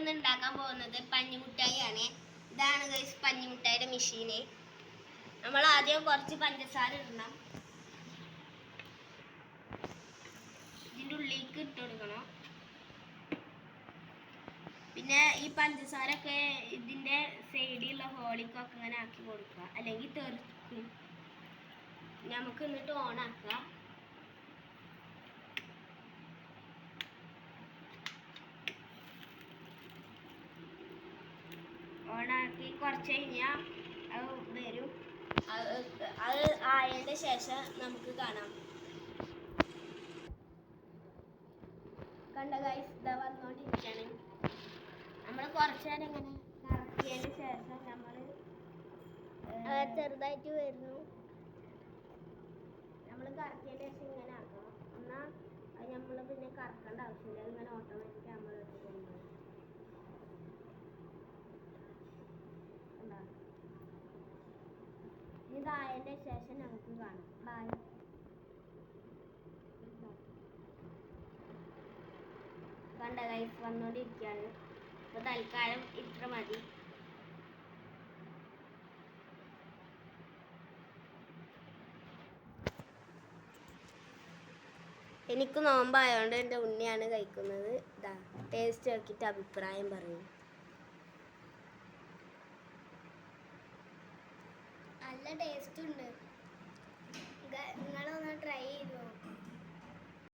ഇന്ന് ഉണ്ടാക്കാൻ പോകുന്നത് പഞ്ഞിമുട്ടായിയാണ്. ഇതാണ് ഗൈസ് പഞ്ഞിമുട്ടായിയുടെ മെഷീന്. നമ്മൾ ആദ്യം കുറച്ച് പഞ്ചസാര ഇടണം. ഇതിൻ്റെ ഉള്ളിലേക്ക് ഇട്ട് കൊടുക്കണം. പിന്നെ ഈ പഞ്ചസാര ഒക്കെ ഇതിൻ്റെ സൈഡിലുള്ള ഹോളിക്കൊക്കെ ഇങ്ങനെ ആക്കി കൊടുക്കുക, അല്ലെങ്കിൽ തെറിക്കും. നമുക്ക് എന്നിട്ട് ഓണാക്കാം. ഓണാക്കി കുറച്ച് കഴിഞ്ഞാൽ അത് വരും. അത് ആയതിൻ്റെ ശേഷം നമുക്ക് കാണാം. കണ്ട ഗൈസ്, ഇതാ വന്നുകൊണ്ടിരിക്കുകയാണ്. നമ്മൾ കുറച്ച് നേരം ഇങ്ങനെ കറക്കിയതിന് ശേഷം നമ്മൾ ചെറുതായിട്ട് വരുന്നു. നമ്മൾ കറക്കിയതിന് ശേഷം ഇങ്ങനെ ആക്കണം. എന്നാൽ അത് നമ്മൾ പിന്നെ കറക്കേണ്ട ആവശ്യമില്ല. ഇങ്ങനെ ഓട്ടോമാറ്റിക് നമ്മൾ എടുത്തുകൊണ്ടുപോകും. ഇതായതിൻ്റെ ശേഷം നമുക്ക് കാണാം. ബൈ. കണ്ട ഗൈസ്, വന്നുകൊണ്ടിരിക്കുകയാണ്. അപ്പോൾ തൽക്കാലം ഇത്ര മതി. എനിക്ക് നോമ്പായതുകൊണ്ട് എൻ്റെ ഉണ്ണിയാണ് കഴിക്കുന്നത്. ഇതാ ടേസ്റ്റ് നോക്കിയിട്ട് അഭിപ്രായം പറയും. നല്ല ടേസ്റ്റ് ഉണ്ട്. നിങ്ങളൊന്ന് ട്രൈ ചെയ്ത് നോക്കും.